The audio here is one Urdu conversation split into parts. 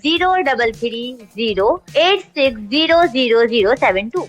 033086000072।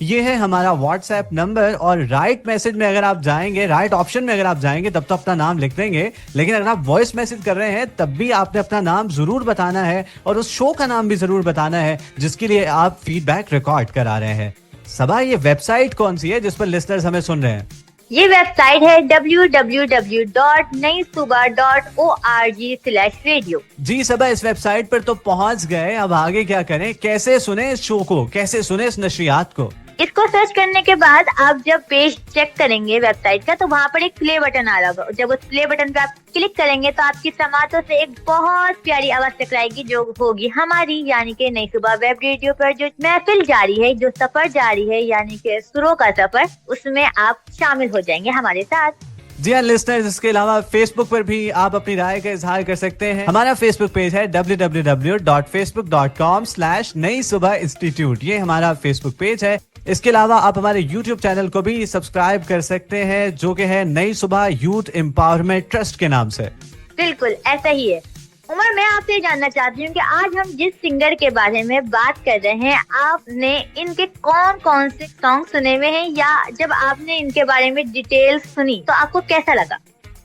یہ ہے ہمارا واٹس ایپ نمبر, اور رائٹ میسج میں اگر آپ جائیں گے, رائٹ آپشن میں اگر آپ جائیں گے تب تو اپنا نام لکھ دیں گے, لیکن اگر آپ وائس میسج کر رہے ہیں تب بھی آپ نے اپنا نام ضرور بتانا ہے, اور اس شو کا نام بھی ضرور بتانا ہے جس کے لیے آپ فیڈ بیک ریکارڈ کرا رہے ہیں. صبا, یہ ویب سائٹ کون سی ہے جس پر لسنرز ہمیں سن رہے ہیں؟ یہ ویب سائٹ ہے www.naisuba.org/radio. جی صبا, اس ویب سائٹ پر تو پہنچ گئے, اب آگے کیا کریں, کیسے سنیں اس شو کو, کیسے سنیں اس نشریات کو؟ اس کو سرچ کرنے کے بعد آپ جب پیج چیک کریں گے ویب سائٹ کا تو وہاں پر ایک پلے بٹن آ رہا ہوگا. جب اس پلے بٹن پہ آپ کلک کریں گے تو آپ کی سماعتوں سے ایک بہت پیاری آواز ٹکرائے گی, جو ہوگی ہماری یعنی کہ نئی صبح ویب ریڈیو پر جو محفل جاری ہے, جو سفر جاری ہے یعنی کہ سروں کا سفر, اس میں آپ شامل ہو جائیں گے ہمارے ساتھ. جی ہاں لسنرز, اس کے علاوہ فیس بک پر بھی آپ اپنی رائے کا اظہار کر سکتے ہیں. ہمارا فیس بک پیج ہے www.facebook.com/نئی صبح انسٹیٹیوٹ, یہ ہمارا فیس بک پیج ہے. اس کے علاوہ آپ ہمارے یوٹیوب چینل کو بھی سبسکرائب کر سکتے ہیں, جو کہ ہے نئی صبح یوتھ امپاورمنٹ ٹرسٹ کے نام سے. بالکل ایسا ہی ہے. عمر, میں آپ سے جاننا چاہتی ہوں کہ آج ہم جس سنگر کے بارے میں بات کر رہے ہیں, آپ نے ان کے کون کون سے سانگ سنے ہوئے ہیں, یا جب آپ نے ان کے بارے میں ڈیٹیل سنی تو آپ کو کیسا لگا؟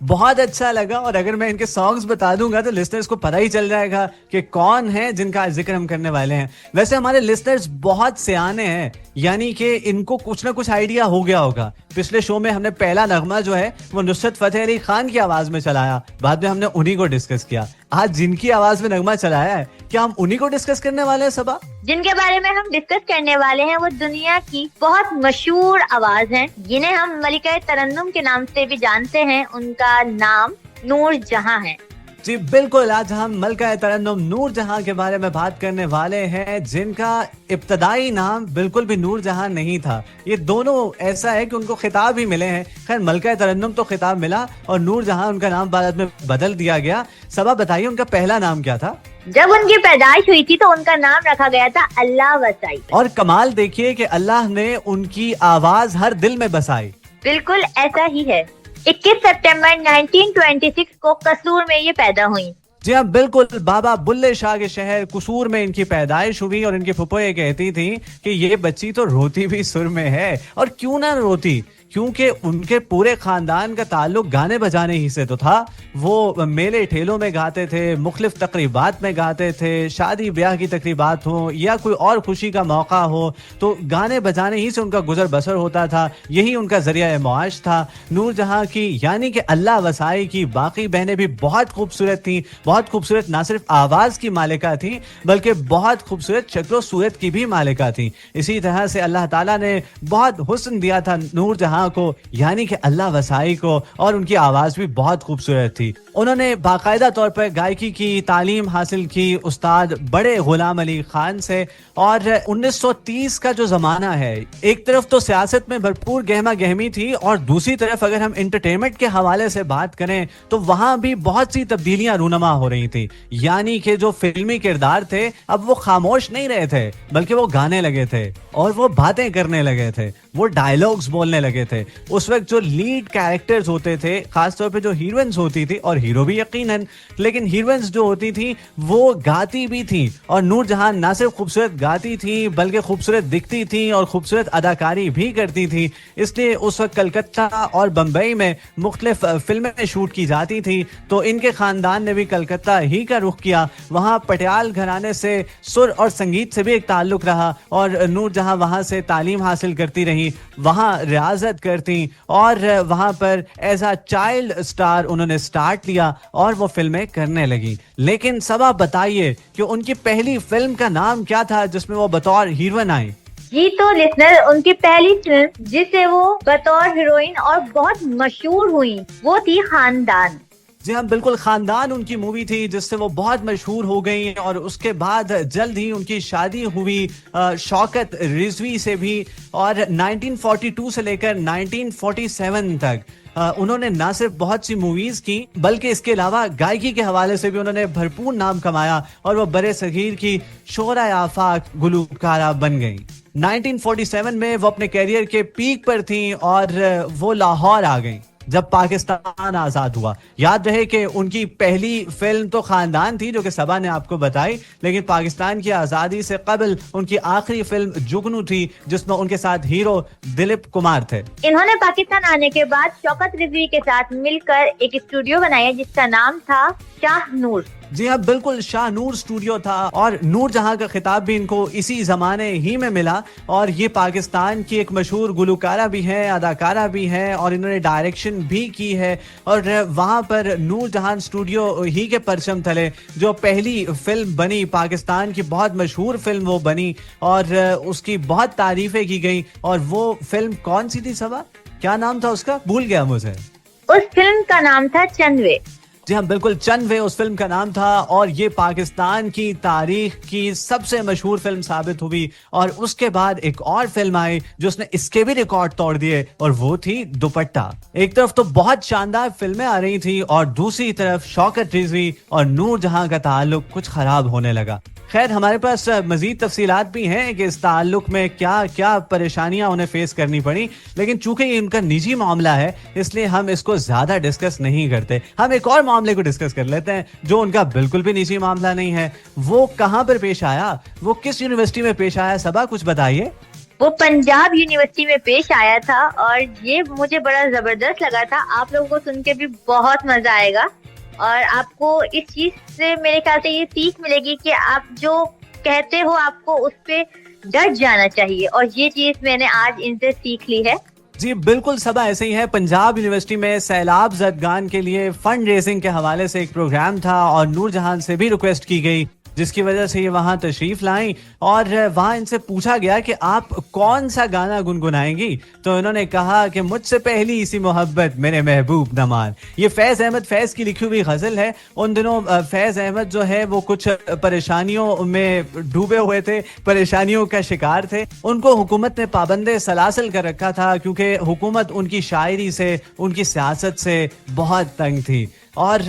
بہت اچھا لگا, اور اگر میں ان کے سانگز بتا دوں گا تو لسنرز کو پتہ ہی چل جائے گا کہ کون ہیں جن کا ذکر ہم کرنے والے ہیں. ویسے ہمارے لسنرز بہت سیانے ہیں, یعنی کہ ان کو کچھ نہ کچھ آئیڈیا ہو گیا ہوگا. پچھلے شو میں ہم نے پہلا نغمہ جو ہے وہ نصرت فتح علی خان کی آواز میں چلایا, بعد میں ہم نے انہی کو ڈسکس کیا. آج جن کی آواز میں نغمہ چلایا ہے, کیا ہم انہی کو ڈسکس کرنے والے ہیں صبا؟ جن کے بارے میں ہم ڈسکس کرنے والے ہیں وہ دنیا کی بہت مشہور آواز ہیں, جنہیں ہم ملکہ ترنم کے نام سے بھی جانتے ہیں. ان کا نام نور جہاں ہے. جی بالکل, آج ہم ملکہ ترنم نور جہاں کے بارے میں بات کرنے والے ہیں, جن کا ابتدائی نام بالکل بھی نور جہاں نہیں تھا. یہ دونوں ایسا ہے کہ ان کو خطاب ہی ملے ہیں. خیر, ملکہ ترنم تو خطاب ملا اور نور جہاں ان کا نام بعد میں بدل دیا گیا. صبا بتائیے, ان کا پہلا نام کیا تھا؟ جب ان کی پیدائش ہوئی تھی تو ان کا نام رکھا گیا تھا اللہ وسائی. اور کمال دیکھیے کہ اللہ نے ان کی آواز ہر دل میں بسائی. بالکل ایسا ہی ہے. 21 سپٹمبر 1926 کو قصور میں یہ پیدا ہوئی. جی ہاں بالکل, بابا بلے شاہ کے شہر قصور میں ان کی پیدائش ہوئی, اور ان کی پھپھو یہ کہتی تھی کہ یہ بچی تو روتی بھی سر میں ہے. اور کیوں نہ روتی, کیونکہ ان کے پورے خاندان کا تعلق گانے بجانے ہی سے تو تھا. وہ میلے ٹھیلوں میں گاتے تھے, مختلف تقریبات میں گاتے تھے, شادی بیاہ کی تقریبات ہوں یا کوئی اور خوشی کا موقع ہو تو گانے بجانے ہی سے ان کا گزر بسر ہوتا تھا. یہی ان کا ذریعہ معاش تھا. نور جہاں کی یعنی کہ اللہ وسائی کی باقی بہنیں بھی بہت خوبصورت تھیں, بہت خوبصورت نہ صرف آواز کی مالکہ تھیں بلکہ بہت خوبصورت شکل و صورت کی بھی مالکہ تھیں. اسی طرح سے اللہ تعالیٰ نے بہت حسن دیا تھا نور جہاں کو یعنی کہ اللہ وسائی کو, اور ان کی آواز بھی بہت خوبصورت تھی. انہوں نے باقاعدہ طور پر گائیکی کی تعلیم حاصل کی استاد بڑے غلام علی خان سے. اور 1930 کا جو زمانہ ہے, ایک طرف تو سیاست میں بھرپور گہما گہمی تھی, اور دوسری طرف اگر ہم انٹرٹینمنٹ کے حوالے سے بات کریں تو وہاں بھی بہت سی تبدیلیاں رونما ہو رہی تھی. یعنی کہ جو فلمی کردار تھے اب وہ خاموش نہیں رہے تھے بلکہ وہ گانے لگے تھے, اور وہ باتیں کرنے لگے تھے, وہ ڈائیلاگز بولنے لگے تھے. اس وقت جو لیڈ کیریکٹرز ہوتے تھے, خاص طور پہ جو ہیروئنز ہوتی تھی, اور ہیرو بھی یقیناً, لیکن ہیروئنز جو ہوتی تھی وہ گاتی بھی تھی. اور نور جہاں نہ صرف خوبصورت گاتی تھی بلکہ خوبصورت دکھتی تھی اور خوبصورت اداکاری بھی کرتی تھی. اس لیے اس وقت کلکتہ اور بمبئی میں مختلف فلمیں شوٹ کی جاتی تھی, تو ان کے خاندان نے بھی کلکتہ ہی کا رخ کیا. وہاں پٹیال گھرانے سے سر اور سنگیت سے بھی ایک تعلق رہا, اور نور جہاں وہاں سے تعلیم حاصل کرتی رہی, وہاں ریاضت کرتی, اور وہاں پر ایز اے چائلڈ اسٹار انہوں نے سٹارٹ لیا اور وہ فلمیں کرنے لگی. لیکن صبا بتائیے کہ ان کی پہلی فلم کا نام کیا تھا جس میں وہ بطور ہیروئن آئی؟ جی تو لسنر, ان کی پہلی فلم جسے وہ بطور ہیروئن اور بہت مشہور ہوئی وہ تھی خاندان. جی ہاں بالکل, خاندان ان کی مووی تھی جس سے وہ بہت مشہور ہو گئی, اور اس کے بعد جلد ہی ان کی شادی ہوئی شوکت رضوی سے بھی. اور 1942 سے لے کر 1947 تک انہوں نے نہ صرف بہت سی موویز کی بلکہ اس کے علاوہ گائیکی کے حوالے سے بھی انہوں نے بھرپور نام کمایا, اور وہ برے صغیر کی شہرۂ آفاق گلوکارہ بن گئی. 1947 میں وہ اپنے کیریئر کے پیک پر تھیں اور وہ لاہور آ گئیں. جب پاکستان آزاد ہوا. یاد رہے کہ ان کی پہلی فلم تو خاندان تھی جو کہ صبا نے آپ کو بتائی, لیکن پاکستان کی آزادی سے قبل ان کی آخری فلم جگنو تھی جس میں ان کے ساتھ ہیرو دلیپ کمار تھے. انہوں نے پاکستان آنے کے بعد شوکت رضوی کے ساتھ مل کر ایک اسٹوڈیو بنایا جس کا نام تھا شاہ نور. جی ہاں بالکل, شاہ نور اسٹوڈیو تھا, اور نور جہاں کا خطاب بھی ان کو اسی زمانے ہی میں ملا. اور یہ پاکستان کی ایک مشہور گلوکارہ بھی ہیں, اداکارہ بھی ہیں, اور انہوں نے ڈائریکشن بھی کی ہے. اور وہاں پر نور جہاں اسٹوڈیو ہی کے پرچم تلے جو پہلی فلم بنی پاکستان کی, بہت مشہور فلم وہ بنی اور اس کی بہت تعریفیں کی گئی. اور وہ فلم کون سی تھی صبا؟ کیا نام تھا اس کا؟ بھول گیا مجھے. اس فلم کا نام تھا چندوے. جی ہاں بالکل, چند وے اس فلم کا نام تھا, اور یہ پاکستان کی تاریخ کی سب سے مشہور فلم ثابت ہوئی. اور اس کے بعد ایک اور فلم آئی جو اس نے اس کے بھی ریکارڈ توڑ دیے, اور وہ تھی دوپٹہ. ایک طرف تو بہت شاندار فلمیں آ رہی تھی اور دوسری طرف شوکت رضوی اور نور جہاں کا تعلق کچھ خراب ہونے لگا. خیر ہمارے پاس مزید تفصیلات بھی ہیں کہ اس تعلق میں کیا کیا پریشانیاں انہیں فیس کرنی پڑی, لیکن چونکہ یہ ان کا نجی معاملہ ہے اس لیے ہم اس کو زیادہ ڈسکس نہیں کرتے. ہم ایک اور معاملے کو ڈسکس کر لیتے ہیں جو ان کا بالکل بھی نجی معاملہ نہیں ہے. وہ کہاں پر پیش آیا, وہ کس یونیورسٹی میں پیش آیا؟ صبا کچھ بتائیے. وہ پنجاب یونیورسٹی میں پیش آیا تھا, اور یہ مجھے بڑا زبردست لگا تھا. آپ لوگوں کو سن کے بھی بہت مزہ آئے گا, اور آپ کو اس چیز سے میرے خیال سے یہ سیکھ ملے گی کہ آپ جو کہتے ہو آپ کو اس پہ ڈٹ جانا چاہیے, اور یہ چیز میں نے آج ان سے سیکھ لی ہے. جی بالکل صبا ایسے ہی ہے. پنجاب یونیورسٹی میں سیلاب زدگان کے لیے فنڈ ریزنگ کے حوالے سے ایک پروگرام تھا, اور نور جہاں سے بھی ریکویسٹ کی گئی جس کی وجہ سے یہ وہاں تشریف لائیں, اور وہاں ان سے پوچھا گیا کہ آپ کون سا گانا گنگنائیں گی. تو انہوں نے کہا کہ مجھ سے پہلی سی محبت میرے محبوب نہ مان. یہ فیض احمد فیض کی لکھی ہوئی غزل ہے. ان دنوں فیض احمد جو ہے وہ کچھ پریشانیوں میں ڈوبے ہوئے تھے, پریشانیوں کا شکار تھے. ان کو حکومت نے پابند سلاسل کر رکھا تھا کیونکہ حکومت ان کی شاعری سے, ان کی سیاست سے بہت تنگ تھی. اور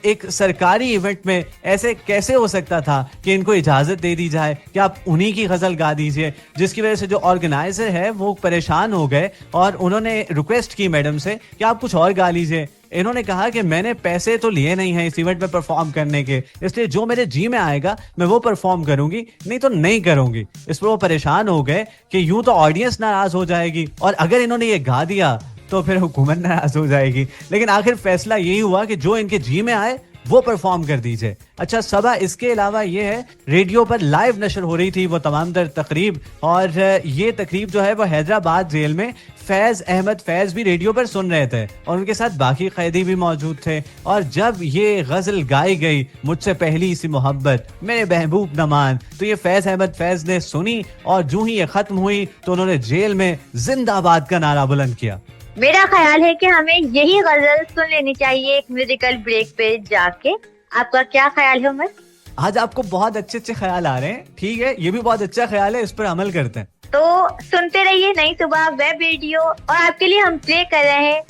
ایک سرکاری ایونٹ میں ایسے کیسے ہو سکتا تھا کہ ان کو اجازت دے دی جائے کہ آپ انہی کی غزل گا دیجئے, جس کی وجہ سے جو آرگنائزر ہے وہ پریشان ہو گئے, اور انہوں نے ریکویسٹ کی میڈم سے کہ آپ کچھ اور گا لیجئے. انہوں نے کہا کہ میں نے پیسے تو لیے نہیں ہیں اس ایونٹ میں پرفارم کرنے کے, اس لیے جو میرے جی میں آئے گا میں وہ پرفارم کروں گی, نہیں تو نہیں کروں گی. اس پر وہ پریشان ہو گئے کہ یوں تو آڈینس ناراض ہو جائے گی, اور اگر انہوں نے یہ گا دیا تو پھر حکومت ناراض ہو جائے گی. لیکن آخر فیصلہ یہی ہوا کہ جو ان کے جی میں آئے وہ پرفارم کر دیجئے. اچھا صبا, اس کے علاوہ یہ ہے ریڈیو پر لائیو نشر ہو رہی تھی وہ تمام تر تقریب, اور یہ تقریب جو ہے وہ حیدرآباد جیل میں فیض احمد فیض بھی ریڈیو پر سن رہے تھے, اور ان کے ساتھ باقی قیدی بھی موجود تھے. اور جب یہ غزل گائی گئی مجھ سے پہلی سی محبت میرے محبوب نہ مان, تو یہ فیض احمد فیض نے سنی, اور جو ہی یہ ختم ہوئی تو انہوں نے جیل میں زندہ آباد کا نعرہ بلند کیا. میرا خیال ہے کہ ہمیں یہی غزل سن لینی چاہیے ایک میوزیکل بریک پہ جا کے. آپ کا کیا خیال ہے عمر؟ آج آپ کو بہت اچھے اچھے خیال آ رہے ہیں. ٹھیک ہے, یہ بھی بہت اچھا خیال ہے, اس پر عمل کرتے ہیں. تو سنتے رہیے نئی صبح ویب ریڈیو, اور آپ کے لیے ہم پلے کر رہے ہیں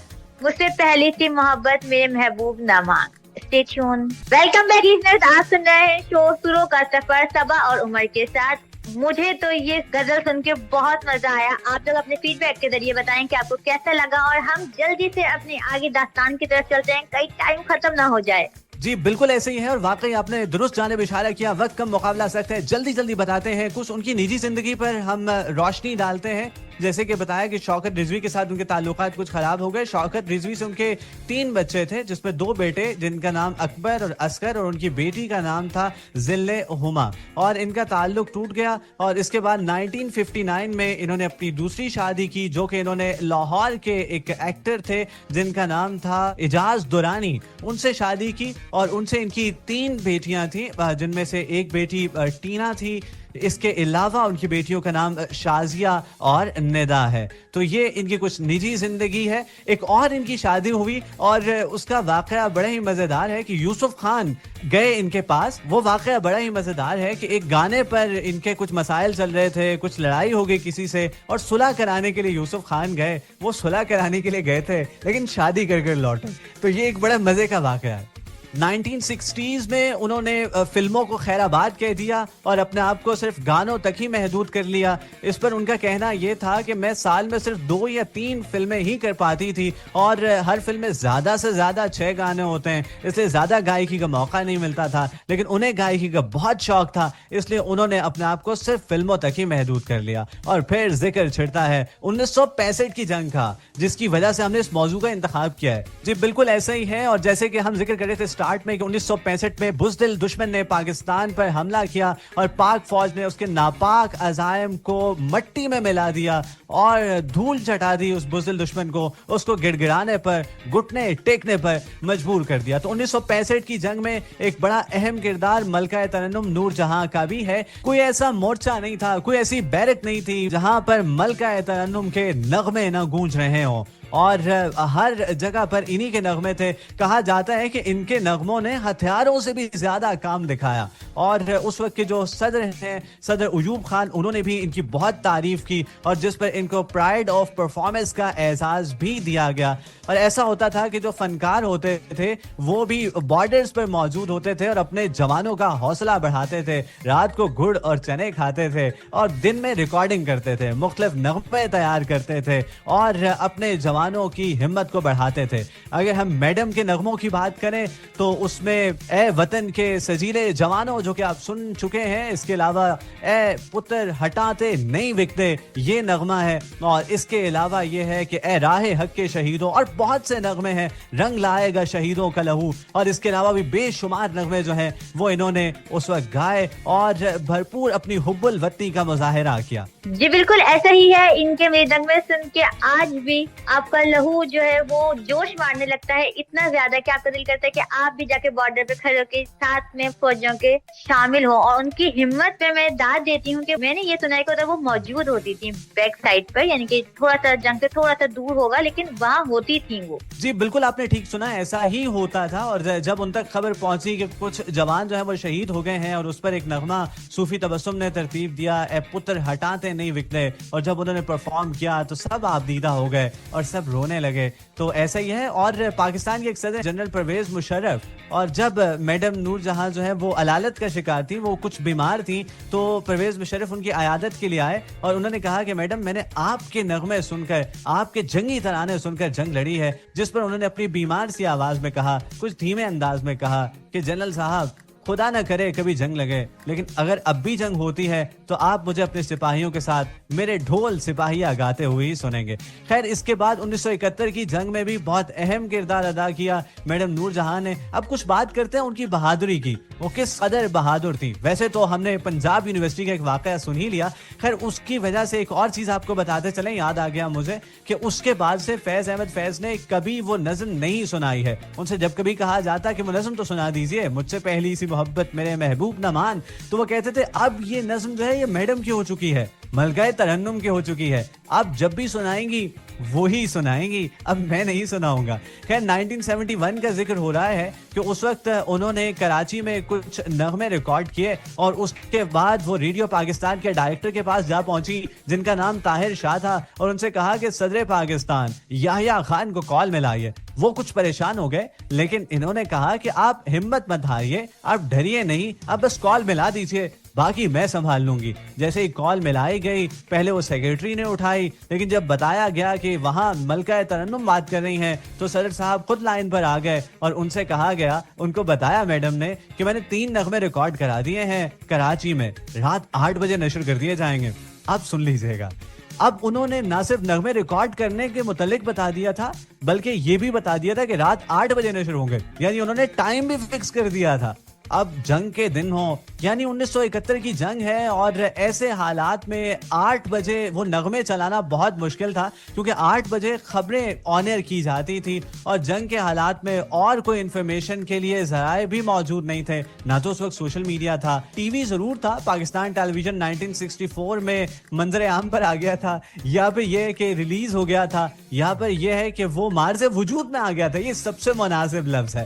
مجھ سے پہلی سی محبت میرے محبوب نہ مان. Stay tune. Welcome back listeners, آپ سن رہے ہیں شو سروں کا سفر صبا اور عمر کے ساتھ. مجھے تو یہ غزل سن کے بہت مزہ آیا. آپ لوگ اپنے فیڈ بیک کے ذریعے بتائیں کہ آپ کو کیسا لگا, اور ہم جلدی سے اپنی آگے داستان کی طرف چلتے ہیں, کئی ٹائم ختم نہ ہو جائے. جی بالکل ایسے ہی ہے, اور واقعی آپ نے درست جانب اشارہ کیا. وقت کم مقابلہ سخت ہے, جلدی جلدی بتاتے ہیں. کچھ ان کی نجی زندگی پر ہم روشنی ڈالتے ہیں, جیسے کہ بتایا کہ شوکت رضوی کے ساتھ ان کے تعلقات کچھ خراب ہو گئے. شوکت رضوی سے ان کے 3 بچے تھے, جس میں 2 بیٹے جن کا نام اکبر اور اصغر, اور ان کی بیٹی کا نام تھا ذل ہما, اور ان کا تعلق ٹوٹ گیا. اور اس کے بعد 1959 میں انہوں نے اپنی دوسری شادی کی, جو کہ انہوں نے لاہور کے ایک ایکٹر تھے جن کا نام تھا اعجاز دورانی, ان سے شادی کی. اور ان سے ان کی 3 بیٹیاں تھیں, جن میں سے ایک بیٹی ٹینا تھی. اس کے علاوہ ان کی بیٹیوں کا نام شازیہ اور ندا ہے. تو یہ ان کی کچھ نجی زندگی ہے. ایک اور ان کی شادی ہوئی, اور اس کا واقعہ بڑا ہی مزیدار ہے کہ یوسف خان گئے ان کے پاس. وہ واقعہ بڑا ہی مزیدار ہے کہ ایک گانے پر ان کے کچھ مسائل چل رہے تھے, کچھ لڑائی ہو گئی کسی سے, اور صلح کرانے کے لیے یوسف خان گئے. وہ صلح کرانے کے لیے گئے تھے لیکن شادی کر کر لوٹے. تو یہ ایک بڑا مزے کا واقعہ ہے. 1960s میں انہوں نے فلموں کو خیر آباد کہہ دیا اور اپنے آپ کو صرف گانوں تک ہی محدود کر لیا. اس پر ان کا کہنا یہ تھا کہ میں سال میں صرف 2 یا 3 فلمیں ہی کر پاتی تھی اور ہر فلم میں زیادہ سے زیادہ 6 گانے ہوتے ہیں, اس لیے زیادہ گائیکی کا موقع نہیں ملتا تھا. لیکن انہیں گائیکی کا بہت شوق تھا, اس لیے انہوں نے اپنے آپ کو صرف فلموں تک ہی محدود کر لیا. اور پھر ذکر چھڑتا ہے 1965 کی جنگ کا, جس کی وجہ سے ہم نے اس موضوع کا انتخاب کیا ہے. جی بالکل ایسا ہی ہے, اور جیسے کہ ہم ذکر کر رہے تھے سٹارٹ میں کہ 1965 میں بزدل دشمن نے پاکستان پر حملہ کیا اور پاک فوج نے اس کے ناپاک عزائم کو مٹی میں ملا دیا اور دھول چٹا دی اس بزدل دشمن کو, اس کو گڑ گڑانے پر, گھٹنے ٹیکنے پر مجبور کر دیا. تو 1965 کی جنگ میں ایک بڑا اہم کردار ملکہ ترنم نور جہاں کا بھی ہے. کوئی ایسا مورچہ نہیں تھا, کوئی ایسی بیرک نہیں تھی جہاں پر ملکہ ترنم کے نغمے نہ گونج رہے ہوں, اور ہر جگہ پر انہی کے نغمے تھے. کہا جاتا ہے کہ ان کے نغموں نے ہتھیاروں سے بھی زیادہ کام دکھایا. اور اس وقت کے جو صدر ہیں, صدر ایوب خان, انہوں نے بھی ان کی بہت تعریف کی اور جس پر ان کو پرائیڈ آف پرفارمنس کا اعزاز بھی دیا گیا. اور ایسا ہوتا تھا کہ جو فنکار ہوتے تھے وہ بھی بارڈرز پر موجود ہوتے تھے اور اپنے جوانوں کا حوصلہ بڑھاتے تھے. رات کو گڑ اور چنے کھاتے تھے اور دن میں ریکارڈنگ کرتے تھے, مختلف نغمے تیار کرتے تھے اور اپنے جوانوں کی ہمت کو بڑھاتے تھے. اگر ہم میڈم کے نغموں کی بات کریں تو اس میں اے وطن کے سجیلے جوانوں, جو کہ آپ سن چکے ہیں, اس کے علاوہ اے پتر ہٹاتے نہیں وکتے یہ نغمہ ہے, اور اس کے علاوہ یہ ہے کہ اے راہ حق کے شہیدوں, اور بہت سے نغمے ہیں, رنگ لائے گا شہیدوں کا لہو, اور اس کے علاوہ بھی بے شمار نغمے جو ہیں وہ انہوں نے اس وقت گائے اور بھرپور اپنی حب الوطنی کا مظاہرہ کیا. جی بالکل ایسا ہی ہے. ان کے نغمے سن کے آج بھی آپ کا لہو جو ہے وہ جوش مارنے لگتا ہے, اتنا زیادہ کہ آپ کا دل کرتا ہے کہ آپ بھی جا کے بارڈر پہ کھڑے ہو کے ساتھ میں فوجیوں کے شامل ہوں. اور ان کی ہمت پہ میں داد دیتی ہوں کہ میں نے یہ سنا ہے کہ وہ موجود ہوتی تھی بیک سائڈ پر, یعنی کہ تھوڑا سا جنگ سے تھوڑا سا دور ہوگا لیکن وہاں ہوتی تھی وہ. جی بالکل آپ نے ٹھیک سنا, ایسا ہی ہوتا تھا. اور جب ان تک خبر پہنچی کہ کچھ جوان جو ہیں وہ شہید ہو گئے ہیں اور اس پر ایک نغمہ صوفی تبسم نے ترتیب دیا, اے پتر ہٹاتے نہیں وکتے, اور جب انہوں نے پرفارم کیا تو سب آپ دیدہ ہو گئے اور سب رونے لگے. تو ایسا ہی ہے. اور پاکستان کے ایک صدر جنرل پرویز مشرف, اور جب میڈم نور جہاں جو ہے وہ علالت کا شکار تھی, وہ کچھ بیمار تھیں, تو پرویز مشرف ان کی عیادت کے لیے آئے اور انہوں نے کہا کہ میڈم میں نے آپ کے نغمے سن کر, آپ کے جنگی ترانے سن کر جنگ لڑی ہے. جس پر انہوں نے اپنی بیمار سی آواز میں کہا, کچھ دھیمے انداز میں کہا کہ جنرل صاحب خدا نہ کرے کبھی جنگ لگے, لیکن اگر اب بھی جنگ ہوتی ہے تو آپ مجھے اپنے سپاہیوں کے ساتھ میرے ڈھول سپاہیاں گاتے ہوئے ہی سنیں گے. خیر اس کے بعد 1971 کی جنگ میں بھی بہت اہم کردار ادا کیا میڈم نور جہاں نے. اب کچھ بات کرتے ہیں ان کی بہادری کی, وہ کس قدر بہادر تھی. ویسے تو ہم نے پنجاب یونیورسٹی کا ایک واقعہ سن ہی لیا, خیر اس کی وجہ سے ایک اور چیز آپ کو بتاتے چلیں, یاد آ گیا مجھے کہ اس کے بعد سے فیض احمد فیض نے کبھی وہ نظم نہیں سنائی ہے. ان سے جب کبھی کہا جاتا کہ وہ نظم تو سنا دیجئے, مجھ سے پہلی سی محبت میرے محبوب نہ مان, تو وہ کہتے تھے اب یہ نظم جو ہے یہ میڈم کی ہو چکی ہے, ملکہ ترنم کی ہو چکی ہے, اب جب بھی سنائیں گی وہی سنائیں گی, اب میں نہیں سناؤں گا. خیر 1971 کا ذکر ہو رہا ہے کہ اس وقت انہوں نے کراچی میں کچھ نغمے ریکارڈ کیے اور اس کے بعد وہ ریڈیو پاکستان کے ڈائریکٹر کے پاس جا پہنچی جن کا نام طاہر شاہ تھا, اور ان سے کہا کہ صدر پاکستان یحییٰ خان کو کال میں لائیے. وہ کچھ پریشان ہو گئے لیکن انہوں نے کہا کہ آپ ہمت مت ہاریے, آپ ڈریے نہیں, آپ بس کال ملا دیجیے, باقی میں سنبھال لوں گی. جیسے ہی کال ملائی گئی, پہلے وہ سیکرٹری نے اٹھائی, لیکن جب بتایا گیا کہ وہاں ملکہ ترنم بات کر رہی ہیں تو صدر صاحب خود لائن پر آ گئے اور ان سے کہا گیا, ان کو بتایا میڈم نے کہ میں نے 3 نغمے ریکارڈ کرا دیے ہیں کراچی میں, رات 8 بجے نشر کر دیے جائیں گے, آپ سن لیجیے گا. اب انہوں نے نہ صرف نغمے ریکارڈ کرنے کے متعلق بتا دیا تھا بلکہ یہ بھی بتا دیا تھا کہ رات 8 بجے نشر ہوں گے, یعنی انہوں نے ٹائم بھی فکس کر دیا تھا. اب جنگ کے دن ہوں, یعنی 1971 کی جنگ ہے, اور ایسے حالات میں 8 بجے وہ نغمے چلانا بہت مشکل تھا کیونکہ 8 بجے خبریں آن ایئر کی جاتی تھی اور جنگ کے حالات میں اور کوئی انفارمیشن کے لیے ذرائع بھی موجود نہیں تھے. نہ تو اس وقت سوشل میڈیا تھا, ٹی وی ضرور تھا, پاکستان ٹیلی ویژن 1964 میں منظر عام پر آ گیا تھا, یہاں پہ یہ کہ ریلیز ہو گیا تھا, یہاں پر یہ ہے کہ وہ مارز وجود میں آ گیا تھا, یہ سب سے مناسب لفظ ہے.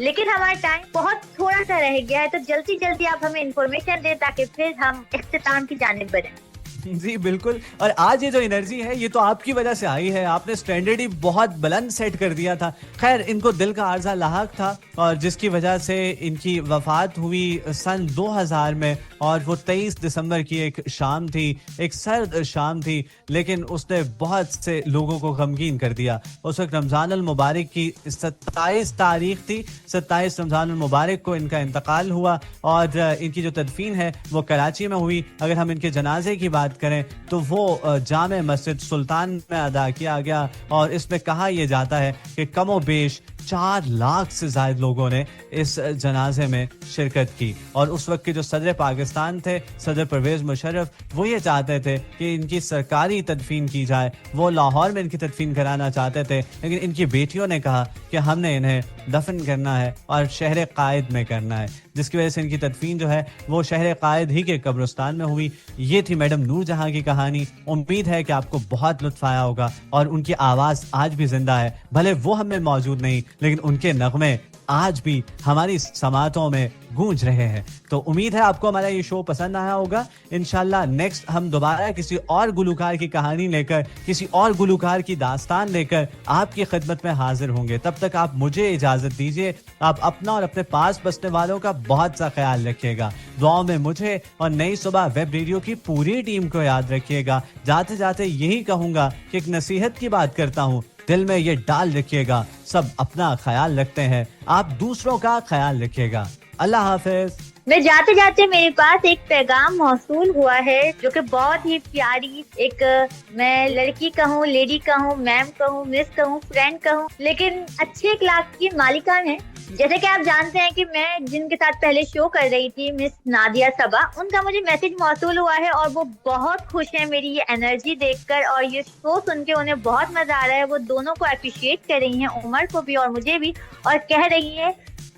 لیکن ہمارا ٹائم بہت تھوڑا سا رہ گیا ہے، تو جلدی جلدی آپ ہمیں انفارمیشن دیں تاکہ پھر ہم اختتام کی جانب بڑھیں۔ جی بالکل، اور آج یہ جو انرجی ہے یہ تو آپ کی وجہ سے آئی ہے، آپ نے اسٹینڈرڈ ہی بہت بلند سیٹ کر دیا تھا۔ خیر، ان کو دل کا عارضہ لاحق تھا اور جس کی وجہ سے ان کی وفات ہوئی سن 2000 میں، اور وہ 23 دسمبر کی ایک شام تھی، ایک سرد شام تھی، لیکن اس نے بہت سے لوگوں کو غمگین کر دیا۔ اس وقت رمضان المبارک کی 27 تاریخ تھی، 27 رمضان المبارک کو ان کا انتقال ہوا، اور ان کی جو تدفین ہے وہ کراچی میں ہوئی۔ اگر ہم ان کے جنازے کی بات کریں تو وہ جامع مسجد سلطان میں ادا کیا گیا، اور اس میں کہا یہ جاتا ہے کہ کم و بیش 4 لاکھ سے زائد لوگوں نے اس جنازے میں شرکت کی۔ اور اس وقت کے جو صدر پاکستان تھے، صدر پرویز مشرف، وہ یہ چاہتے تھے کہ ان کی سرکاری تدفین کی جائے، وہ لاہور میں ان کی تدفین کرانا چاہتے تھے، لیکن ان کی بیٹیوں نے کہا کہ ہم نے انہیں دفن کرنا ہے اور شہر قائد میں کرنا ہے، جس کی وجہ سے ان کی تدفین جو ہے وہ شہر قائد ہی کے قبرستان میں ہوئی۔ یہ تھی میڈم نور جہاں کی کہانی۔ امید ہے کہ آپ کو بہت لطف آیا ہوگا، اور ان کی آواز آج بھی زندہ ہے، بھلے وہ ہم میں موجود نہیں، لیکن ان کے نغمے آج بھی ہماری سماعتوں میں گونج رہے ہیں۔ تو امید ہے آپ کو ہمارا یہ شو پسند آیا ہوگا۔ انشاءاللہ نیکسٹ ہم دوبارہ کسی اور گلوکار کی کہانی لے کر، کسی اور گلوکار کی داستان لے کر آپ کی خدمت میں حاضر ہوں گے۔ تب تک آپ مجھے اجازت دیجیے۔ آپ اپنا اور اپنے پاس بسنے والوں کا بہت سا خیال رکھیے گا۔ دعاؤں میں مجھے اور نئی صبح ویب ریڈیو کی پوری ٹیم کو یاد رکھیے گا۔ جاتے جاتے یہی کہوں گا کہ ایک نصیحت کی بات کرتا ہوں، دل میں یہ ڈال رکھیے گا، سب اپنا خیال رکھتے ہیں، آپ دوسروں کا خیال رکھیے گا۔ اللہ حافظ۔ میں جاتے جاتے میرے پاس ایک پیغام موصول ہوا ہے جو کہ بہت ہی پیاری، ایک میں لڑکی کہوں، لیڈی کہوں، میم کہوں، مس کہوں، فرینڈ کہوں، لیکن اچھے اخلاق کی مالکان ہے۔ جیسے کہ آپ جانتے ہیں کہ میں جن کے ساتھ پہلے شو کر رہی تھی، مس نادیہ صبا، ان کا مجھے میسج موصول ہوا ہے اور وہ بہت خوش ہیں میری یہ انرجی دیکھ کر، اور یہ شو سن کے انہیں بہت مزہ آ رہا ہے۔ وہ دونوں کو اپریشیٹ کر رہی ہیں، عمر کو بھی اور مجھے بھی، اور کہہ رہی ہیں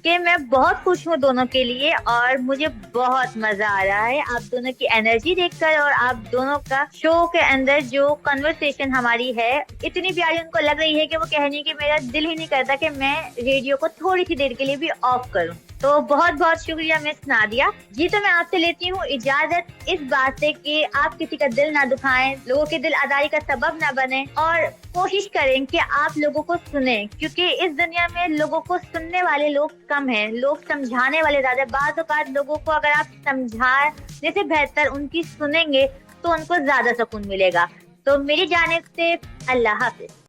کہ میں بہت خوش ہوں دونوں کے لیے، اور مجھے بہت مزہ آ رہا ہے آپ دونوں کی انرجی دیکھ کر، اور آپ دونوں کا شو کے اندر جو کنورسیشن ہماری ہے اتنی پیاری ان کو لگ رہی ہے کہ وہ کہنے کہ میرا دل ہی نہیں کرتا کہ میں ریڈیو کو تھوڑی سی دیر کے لیے بھی آف کروں۔ تو بہت بہت شکریہ مس نادیہ جی۔ تو میں آپ سے لیتی ہوں اجازت اس بات سے کہ آپ کسی کا دل نہ دکھائیں، لوگوں کے دل آزاری کا سبب نہ بنیں، اور کوشش کریں کہ آپ لوگوں کو سنیں، کیونکہ اس دنیا میں لوگوں کو سننے والے لوگ کم ہیں، لوگ سمجھانے والے زیادہ۔ بعض اوقات لوگوں کو اگر آپ سمجھانے سے بہتر ان کی سنیں گے تو ان کو زیادہ سکون ملے گا۔ تو میری جانب سے اللہ حافظ۔